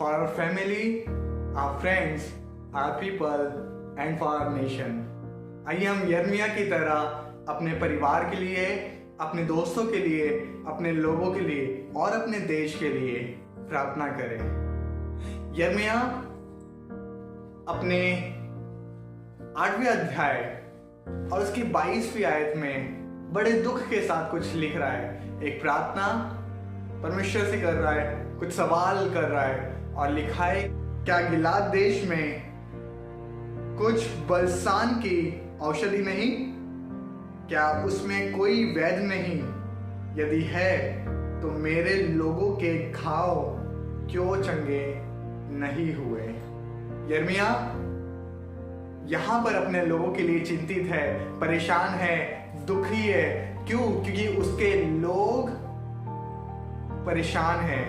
for our family, our friends, our people and for our nation. आइए हम यिर्मयाह की तरह अपने परिवार के लिए, अपने दोस्तों के लिए, अपने लोगों के लिए और अपने देश के लिए प्रार्थना करें। यिर्मयाह अपने 8वें अध्याय और उसकी 22वीं आयत में बड़े दुख के साथ कुछ लिख रहा है। एक प्रार्थना परमेश्वर से कर रहा है, कुछ सवाल कर रहा है और लिखा है, क्या गिलाद देश में कुछ बलसान की औषधि नहीं? क्या उसमें कोई वैद्य नहीं? यदि है तो मेरे लोगों के घाव क्यों चंगे नहीं हुए? यिर्मयाह यहां पर अपने लोगों के लिए चिंतित है, परेशान है, दुखी है। क्यों? क्योंकि उसके लोग परेशान हैं,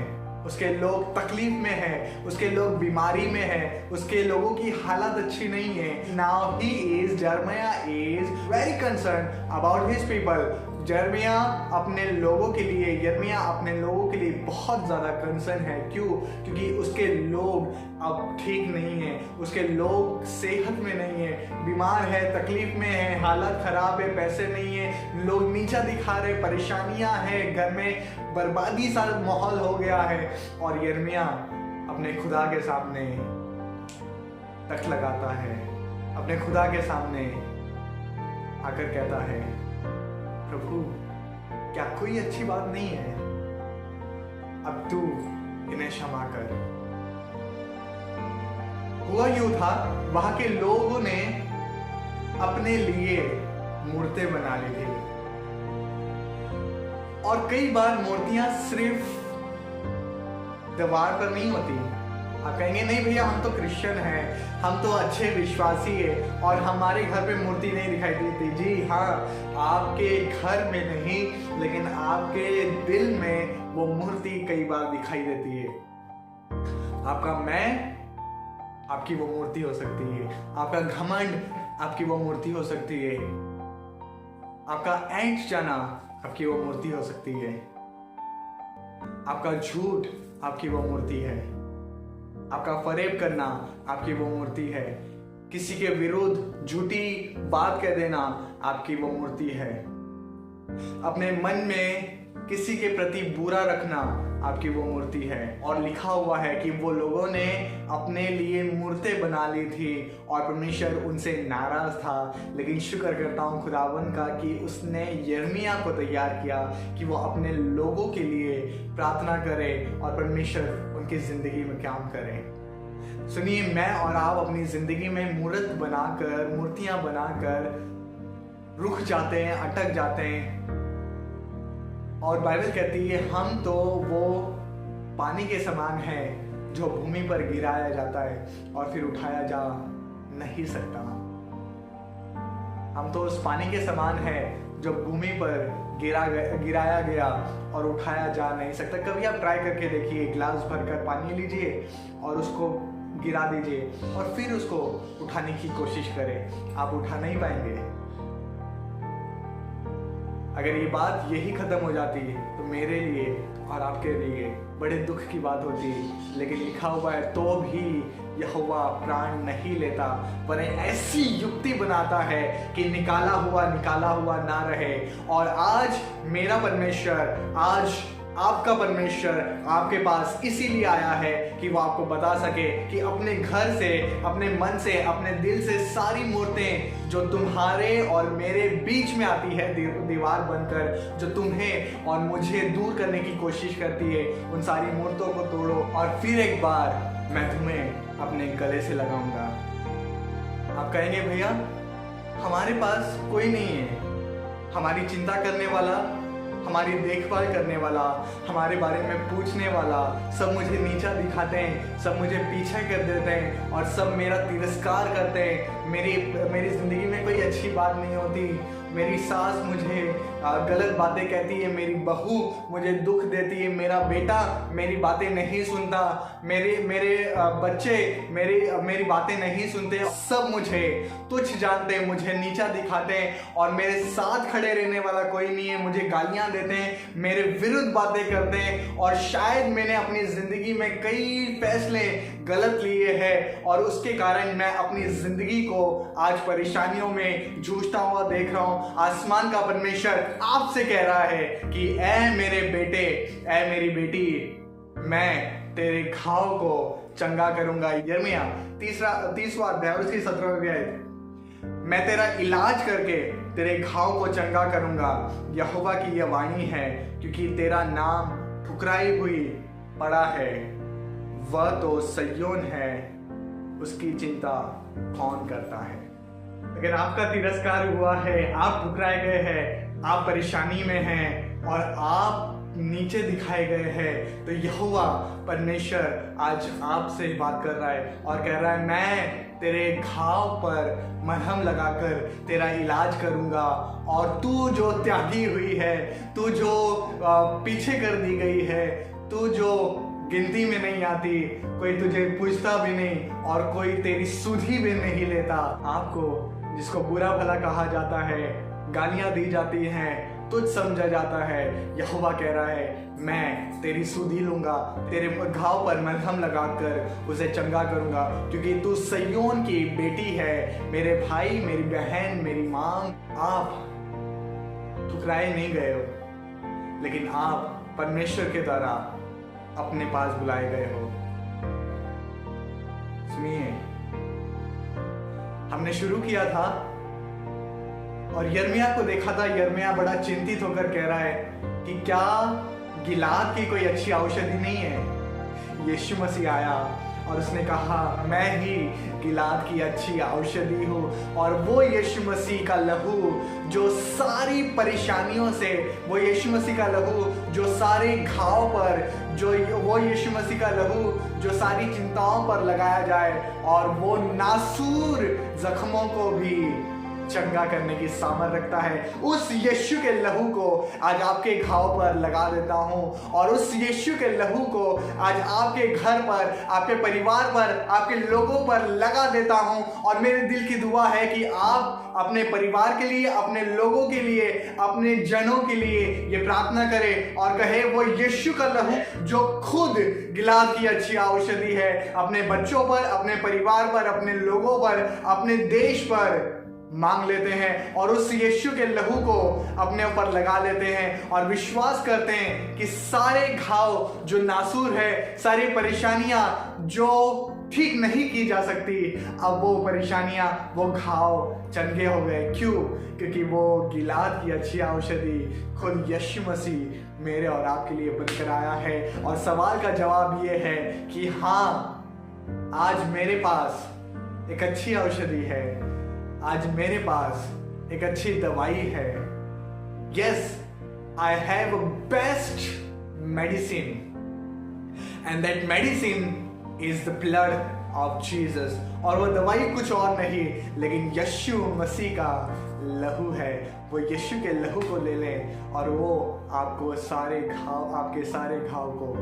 उसके लोग तकलीफ में हैं, उसके लोग बीमारी में हैं, उसके लोगों की हालत अच्छी नहीं है। Now Jeremiah is very concerned about his people. यिर्मयाह अपने लोगों के लिए बहुत ज़्यादा कंसर्न है। क्यों? क्योंकि उसके लोग अब ठीक नहीं हैं, उसके लोग सेहत में नहीं है, बीमार है, तकलीफ में है, हालत खराब है, पैसे नहीं है, लोग नीचा दिखा रहे, परेशानियां हैं, घर में बर्बादी सा माहौल हो गया है। और यिर्मयाह अपने खुदा के सामने तख्त लगाता है, अपने खुदा के सामने आकर कहता है, प्रभु क्या कोई अच्छी बात नहीं है? अब तू इन्हें क्षमा कर। हुआ यूं था, वहां के लोगों ने अपने लिए मूर्तें बना ली थी और कई बार मूर्तियां सिर्फ दीवार पर नहीं होती। आप कहेंगे नहीं भैया, हम तो क्रिश्चियन हैं, हम तो अच्छे विश्वासी है और हमारे घर पे मूर्ति नहीं दिखाई देती। जी हाँ, आपके घर में नहीं, लेकिन आपके दिल में वो मूर्ति कई बार दिखाई देती है। आपका मैं आपकी वो मूर्ति हो सकती है, आपका घमंड आपकी वो मूर्ति हो सकती है, आपका ऐंठ जाना आपकी वो मूर्ति हो सकती है, आपका झूठ आपकी वो मूर्ति है, आपका फरेब करना आपकी वो मूर्ति है, किसी के विरुद्ध झूठी बात कह देना आपकी वो मूर्ति है, अपने मन में किसी के प्रति बुरा रखना आपकी वो मूर्ति है। और लिखा हुआ है कि वो लोगों ने अपने लिए मूर्तें बना ली थी और परमेश्वर उनसे नाराज था। लेकिन शुक्र करता हूँ खुदावन का कि उसने यिर्मयाह को तैयार किया कि वो अपने लोगों के लिए प्रार्थना करे और परमेश्वर उनकी जिंदगी में काम करे। सुनिए, मैं और आप अपनी जिंदगी में मूर्तियां बनाकर रुक जाते हैं, अटक जाते हैं और बाइबल कहती है हम तो वो पानी के समान है जो भूमि पर गिराया जाता है और फिर उठाया जा नहीं सकता। हम तो उस पानी के समान है जो भूमि पर गिराया गया और उठाया जा नहीं सकता। कभी आप ट्राई करके देखिए, गिलास भरकर पानी लीजिए और उसको गिरा दीजिए और फिर उसको उठाने की कोशिश करें, आप उठा नहीं पाएंगे। अगर ये बात यही खत्म हो जाती तो मेरे लिए और आपके लिए बड़े दुख की बात होती। लेकिन लिखा हुआ है, तो भी यहोवा प्राण नहीं लेता पर ऐसी युक्ति बनाता है कि निकाला हुआ ना रहे। और आज मेरा परमेश्वर, आज आपका परमेश्वर आपके पास इसीलिए आया है कि वो आपको बता सके कि अपने घर से, अपने मन से, अपने दिल से सारी मूर्तें जो तुम्हारे और मेरे बीच में आती है दीवार बनकर, जो तुम्हें और मुझे दूर करने की कोशिश करती है, उन सारी मूर्तों को तोड़ो और फिर एक बार मैं तुम्हें अपने गले से लगाऊंगा। आप कहेंगे भैया हमारे पास कोई नहीं है हमारी चिंता करने वाला, हमारी देखभाल करने वाला, हमारे बारे में पूछने वाला। सब मुझे नीचा दिखाते हैं, सब मुझे पीछे कर देते हैं और सब मेरा तिरस्कार करते हैं। मेरी ज़िंदगी में कोई अच्छी बात नहीं होती। मेरी सास मुझे गलत बातें कहती है, मेरी बहू मुझे दुख देती है, मेरा बेटा मेरी बातें नहीं सुनता, मेरे बच्चे मेरी बातें नहीं सुनते, सब मुझे तुच्छ जानते हैं, मुझे नीचा दिखाते हैं और मेरे साथ खड़े रहने वाला कोई नहीं है, मुझे गालियां देते हैं, मेरे विरुद्ध बातें करते हैं और शायद मैंने अपनी ज़िंदगी में कई फैसले गलत लिए हैं और उसके कारण मैं अपनी ज़िंदगी को आज परेशानियों में जूझता हुआ देख रहा हूँ। आसमान का परमेश्वर आपसे कह रहा है कि ऐ मेरे बेटे, ऐ मेरी बेटी, मैं तेरे घाव को चंगा करूंगा। यिर्मयाह 30वां अध्याय और उसकी 17वीं आयत, मैं तेरा इलाज करके तेरे घाव को चंगा करूंगा, यहोवा की यह वाणी है, क्योंकि तेरा नाम ठुकराई हुई पड़ा है, वह तो सय्योन है, उसकी चिंता कौन करता है। अगर आपका तिरस्कार हुआ है, आप ठुकराए गए हैं, आप परेशानी में हैं और आप नीचे दिखाए गए हैं, तो यहोवा परमेश्वर आज आपसे बात कर रहा है और कह रहा है मैं तेरे घाव पर मरहम लगाकर तेरा इलाज करूंगा और तू जो त्यागी हुई है, तू जो पीछे कर दी गई है, तू जो गिनती में नहीं आती, कोई तुझे पूछता भी नहीं और कोई तेरी सुधि भी नहीं लेता, आपको जिसको बुरा भला कहा जाता है, गालियां दी जाती हैं, तुझ समझा जाता है, यहोवा कह रहा है मैं तेरी सुधि लूंगा, तेरे घाव पर मरहम लगाकर उसे चंगा करूंगा, क्योंकि तू सय्योन की बेटी है। मेरे भाई, मेरी बहन, मेरी माँ, आप ठुकराए नहीं गए हो, लेकिन आप परमेश्वर के द्वारा अपने पास बुलाए गए हो। सुनिए, हमने शुरू किया था और यिर्मयाह को देखा था। यिर्मयाह बड़ा चिंतित होकर कह रहा है कि क्या गिलाद की कोई अच्छी औषधि नहीं है। यीशु मसीह आया और उसने कहा मैं ही गिलाद की अच्छी औषधि हूँ, और वो यीशु मसीह का लहू जो सारी परेशानियों से, वो यीशु मसीह का लहू जो सारे घाव पर, वो यीशु मसीह का लहू जो सारी चिंताओं पर लगाया जाए और वो नासूर जख्मों को भी चंगा करने की सामर्थ रखता है। उस यीशु के लहू को आज आपके घाव पर लगा देता हूं और उस यीशु के लहू को आज आपके घर पर, आपके परिवार पर, आपके लोगों पर लगा देता हूं। और मेरे दिल की दुआ है कि आप अपने परिवार के लिए, अपने लोगों के लिए, अपने जनों के लिए ये प्रार्थना करें और कहे वो यीशु का लहू जो खुद गिलाद की अच्छी औषधि है, अपने बच्चों पर, अपने परिवार पर, अपने लोगों पर, अपने देश पर मांग लेते हैं और उस यीशु के लहू को अपने ऊपर लगा लेते हैं और विश्वास करते हैं कि सारे घाव जो नासूर है, सारी परेशानियां जो ठीक नहीं की जा सकती, अब वो परेशानियां, वो घाव चंगे हो गए। क्यों? क्योंकि वो गिलाद की अच्छी औषधि खुद यीशु मसीह मेरे और आपके लिए बनकर आया है। और सवाल का जवाब ये है कि हाँ, आज मेरे पास एक अच्छी औषधि है, आज मेरे पास एक अच्छी दवाई है। Yes, I have a best medicine, and that medicine is the blood of Jesus। और वो दवाई कुछ और नहीं लेकिन यीशु मसीह का लहू है। वो यीशु के लहू को ले लें और वो आपको सारे घाव, आपके सारे घाव को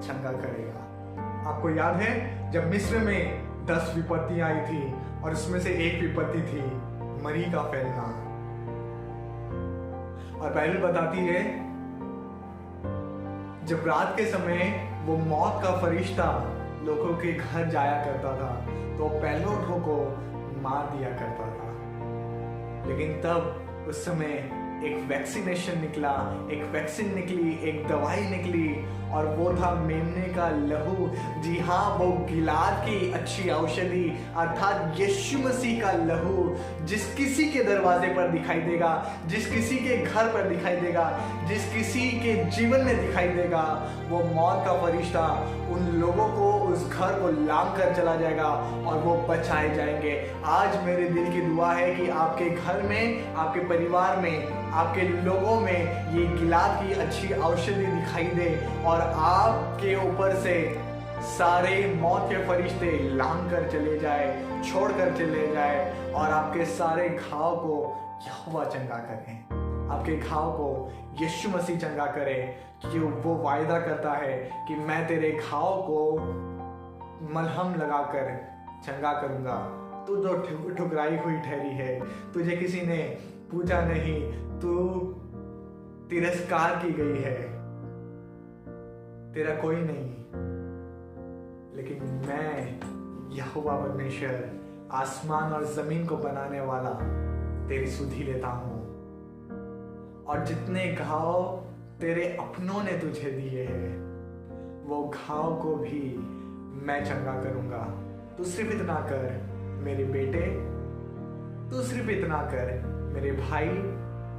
चंगा करेगा। आपको याद है जब मिस्र में 10 विपत्तियां आई थी और उसमें से एक विपत्ति थी मरी का फैलना, और बाइबल बताती है जब रात के समय वो मौत का फरिश्ता लोगों के घर जाया करता था तो पहलोठों को मार दिया करता था, लेकिन तब उस समय एक वैक्सीनेशन निकला, एक वैक्सीन निकली, एक दवाई निकली और वो था मेमने का लहू। जी हाँ, वो गिलाद की अच्छी औषधि अर्थात यीशु मसीह का लहू जिस किसी के दरवाजे पर दिखाई देगा, जिस किसी के घर पर दिखाई देगा, जिस किसी के जीवन में दिखाई देगा, वो मौत का फरिश्ता उन लोगों को, उस घर को लांग कर चला जाएगा और वो बचाए जाएंगे। आज मेरे दिल की दुआ है कि आपके घर में, आपके परिवार में, आपके लोगों में ये गिलाद की अच्छी औषधि दिखाई दे और आपके ऊपर से सारे मौत के फरिश्ते लांग कर चले जाए, छोड़ कर चले जाए और आपके सारे घाव को यहोवा चंगा करें। आपके घाव को यीशु मसीह चंगा करे, कि वो वायदा करता है कि मैं तेरे घाव को मलहम लगाकर चंगा करूंगा। तू जो ठुकराई हुई ठहरी है, तुझे किसी ने पूजा नहीं, तू तिरस्कार की गई है, तेरा कोई नहीं, लेकिन मैं यहोवा परमेश्वर आसमान और जमीन को बनाने वाला तेरी सुधि लेता हूं, और जितने घाव तेरे अपनों ने तुझे दिए हैं वो घाव को भी मैं चंगा करूंगा। तू सिर्फ इतना कर मेरे बेटे, तू सिर्फ इतना कर मेरे भाई,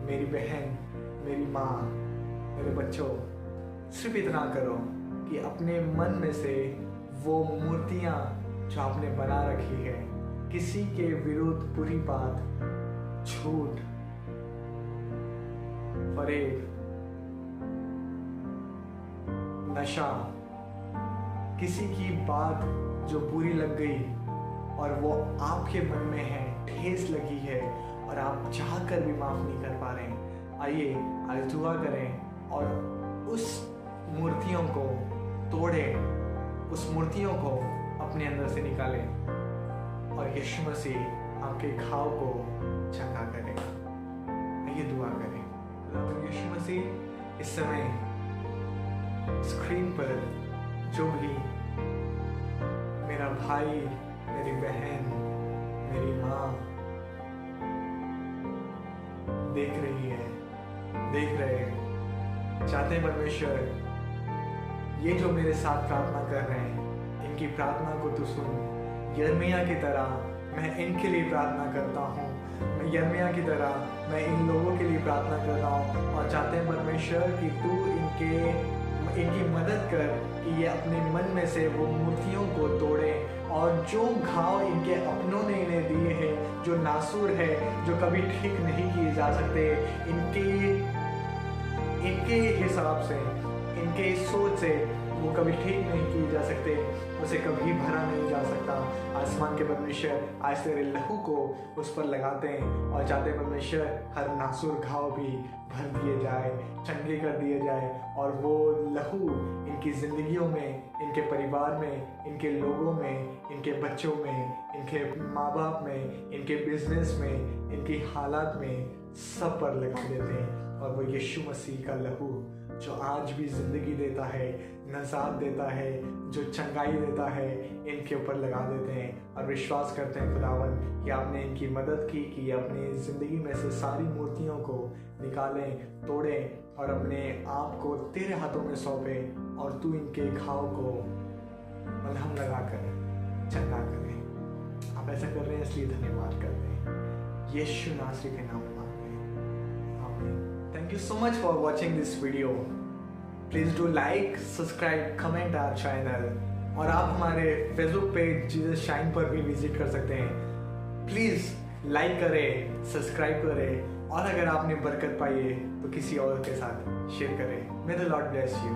मेरी बहन, मेरी माँ, मेरे बच्चों, सिर्फ इतना करो कि अपने मन में से वो मूर्तियां जो आपने बना रखी है, किसी के विरुद्ध बुरी बात, झूठ, फरेब, नशा, किसी की बात जो बुरी लग गई और वो आपके मन में है, ठेस लगी है और आप चाह कर भी माफ नहीं कर पा रहे हैं, आइए आज दुआ करें और उस मूर्तियों को तोड़ें, उस मूर्तियों को अपने अंदर से निकालें और यीशु मसीह आपके घाव को चंगा करेगा। आइए दुआ करें। यीशु मसीह इस समय स्क्रीन पर जो भी मेरा भाई, मेरी बहन, मेरी माँ देख रही है, देख रहे हैं, चाहते हैं परमेश्वर ये जो मेरे साथ प्रार्थना कर रहे हैं, इनकी प्रार्थना को तू सुन। यिर्मयाह की तरह मैं इनके लिए प्रार्थना करता हूँ, यिर्मयाह की तरह मैं इन लोगों के लिए प्रार्थना कर रहा हूँ, और चाहते हैं परमेश्वर कि तू इनकी मदद कर कि ये अपने मन में से वो मूर्तियों को तोड़े, और जो घाव इनके अपनों ने इन्हें दिए हैं, जो नासूर है, जो कभी ठीक नहीं किए जा सकते, इनके हिसाब से, इनके सोच से वो कभी ठीक नहीं किए जा सकते, उसे कभी भरा नहीं जा सकता। आसमान के परमेश्वर आज तेरे लहू को उस पर लगाते हैं और चाहते हैं परमेश्वर हर नासूर घाव भी भर दिए जाए, चंगे कर दिए जाए, और वो लहू इनकी ज़िंदगियों में, इनके परिवार में, इनके लोगों में, इनके बच्चों में, इनके माँ बाप में, इनके बिजनेस में, इनकी हालात में सब पर लगा देते हैं, और वो यीशु मसीह का लहू जो आज भी ज़िंदगी देता है, नजात देता है, जो चंगाई देता है, इनके ऊपर लगा देते हैं और विश्वास करते हैं खुदावन कि आपने इनकी मदद की कि अपनी ज़िंदगी में से सारी मूर्तियों को निकालें, तोड़ें और अपने आप को तेरे हाथों में सौंपें, और तू इनके घाव को मलहम लगाकर चंगा करें। आप ऐसा कर रहे हैं इसलिए धन्यवाद करते हैं, यीशु नासरी के नाम में मांगते हैं, आमीन। Thank you so much for watching this video. Please do like, subscribe, comment our channel. और आप हमारे Facebook पेज जीसस शाइन पर भी विजिट कर सकते हैं। प्लीज़ लाइक करें, सब्सक्राइब करें, और अगर आपने बरकत पाई है तो किसी और के साथ शेयर करें। May the Lord bless you.